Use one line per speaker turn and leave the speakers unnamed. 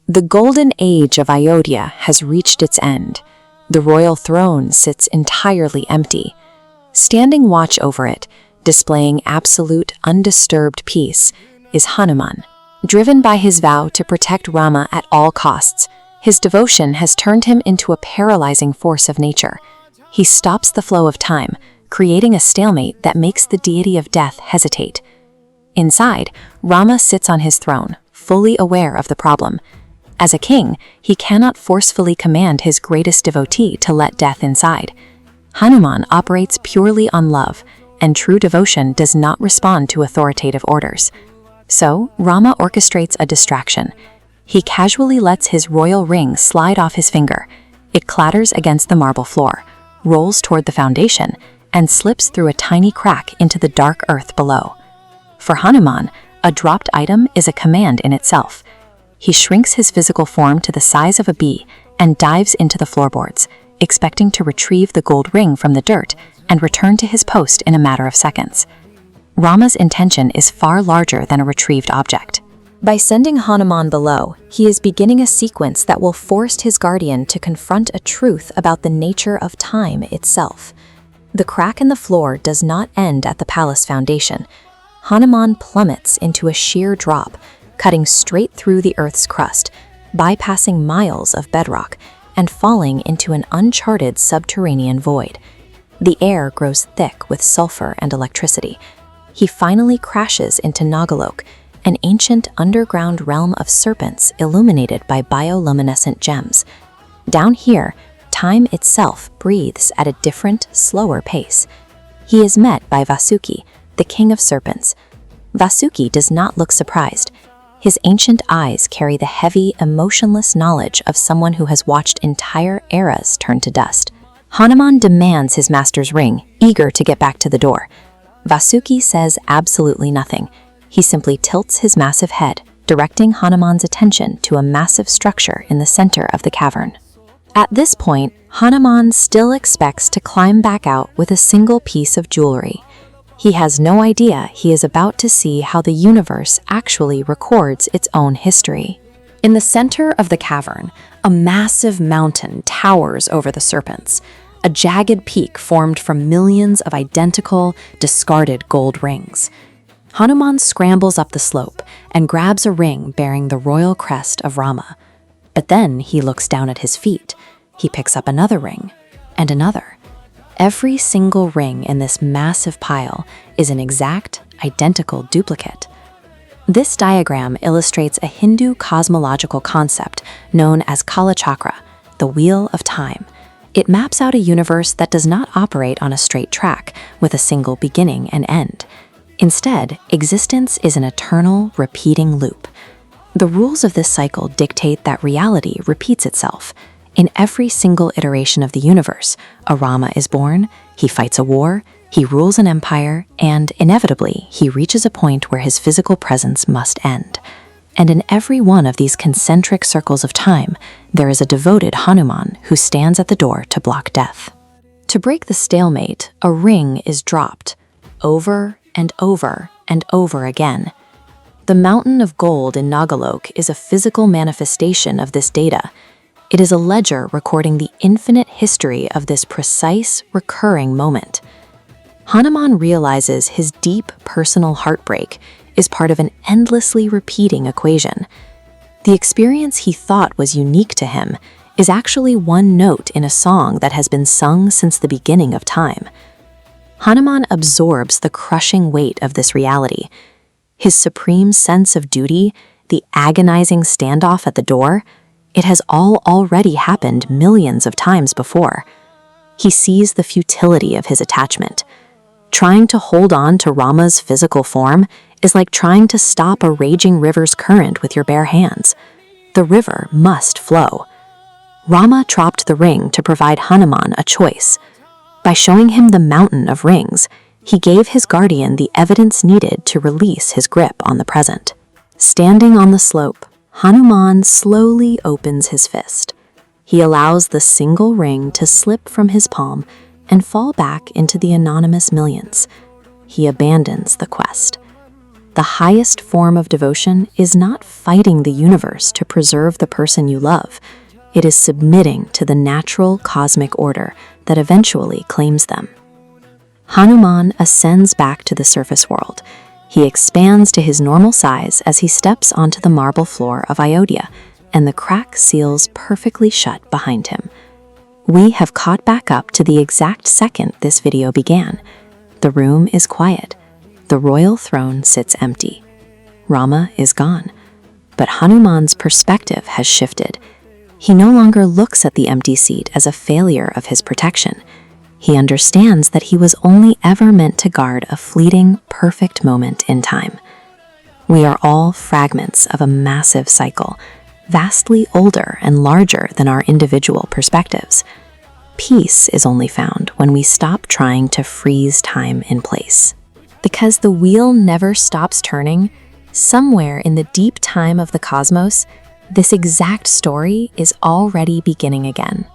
The golden age of Ayodhya has reached its end. The royal throne sits entirely empty. Standing watch over it, displaying absolute undisturbed peace, is Hanuman. Driven by his vow to protect Rama at all costs, his devotion has turned him into a paralyzing force of nature. He stops the flow of time, creating a stalemate that makes the deity of death hesitate. Inside, Rama sits on his throne, fully aware of the problem. As a king, he cannot forcefully command his greatest devotee to let death inside. Hanuman operates purely on love, and true devotion does not respond to authoritative orders. So, Rama orchestrates a distraction. He casually lets his royal ring slide off his finger. It clatters against the marble floor, rolls toward the foundation, and slips through a tiny crack into the dark earth below. For Hanuman, a dropped item is a command in itself. He shrinks his physical form to the size of a bee and dives into the floorboards, expecting to retrieve the gold ring from the dirt and return to his post in a matter of seconds. Rama's intention is far larger than a retrieved object. By sending Hanuman below, he is beginning a sequence that will force his guardian to confront a truth about the nature of time itself. The crack in the floor does not end at the palace foundation. Hanuman plummets into a sheer drop, cutting straight through the Earth's crust, bypassing miles of bedrock, and falling into an uncharted subterranean void. The air grows thick with sulfur and electricity. He finally crashes into Nagalok, an ancient underground realm of serpents illuminated by bioluminescent gems. Down here, time itself breathes at a different, slower pace. He is met by Vasuki, the king of serpents. Vasuki does not look surprised. His ancient eyes carry the heavy, emotionless knowledge of someone who has watched entire eras turn to dust. Hanuman demands his master's ring, eager to get back to the door. Vasuki says absolutely nothing. He simply tilts his massive head, directing Hanuman's attention to a massive structure in the center of the cavern. At this point, Hanuman still expects to climb back out with a single piece of jewelry. He has no idea he is about to see how the universe actually records its own history. In the center of the cavern, a massive mountain towers over the serpents, a jagged peak formed from millions of identical, discarded gold rings. Hanuman scrambles up the slope and grabs a ring bearing the royal crest of Rama. But then he looks down at his feet. He picks up another ring, and another. Every single ring in this massive pile is an exact, identical duplicate. This diagram illustrates a Hindu cosmological concept known as Kala Chakra, the wheel of time. It maps out a universe that does not operate on a straight track with a single beginning and end. Instead, existence is an eternal, repeating loop. The rules of this cycle dictate that reality repeats itself. In every single iteration of the universe, a Rama is born, he fights a war, he rules an empire, and inevitably, he reaches a point where his physical presence must end. And in every one of these concentric circles of time, there is a devoted Hanuman who stands at the door to block death. To break the stalemate, a ring is dropped, over and over and over again. The mountain of gold in Nagalok is a physical manifestation of this data. It is a ledger recording the infinite history of this precise, recurring moment. Hanuman realizes his deep personal heartbreak is part of an endlessly repeating equation. The experience he thought was unique to him is actually one note in a song that has been sung since the beginning of time. Hanuman absorbs the crushing weight of this reality. His supreme sense of duty, the agonizing standoff at the door, it has all already happened millions of times before. He sees the futility of his attachment. Trying to hold on to Rama's physical form is like trying to stop a raging river's current with your bare hands. The river must flow. Rama dropped the ring to provide Hanuman a choice. By showing him the mountain of rings, he gave his guardian the evidence needed to release his grip on the present. Standing on the slope, Hanuman slowly opens his fist. He allows the single ring to slip from his palm and fall back into the anonymous millions. He abandons the quest. The highest form of devotion is not fighting the universe to preserve the person you love. It is submitting to the natural cosmic order that eventually claims them. Hanuman ascends back to the surface world. He expands to his normal size as he steps onto the marble floor of Ayodhya, and the crack seals perfectly shut behind him. We have caught back up to the exact second this video began. The room is quiet. The royal throne sits empty. Rama is gone. But Hanuman's perspective has shifted. He no longer looks at the empty seat as a failure of his protection. He understands that he was only ever meant to guard a fleeting, perfect moment in time. We are all fragments of a massive cycle, vastly older and larger than our individual perspectives. Peace is only found when we stop trying to freeze time in place. Because the wheel never stops turning, somewhere in the deep time of the cosmos, this exact story is already beginning again.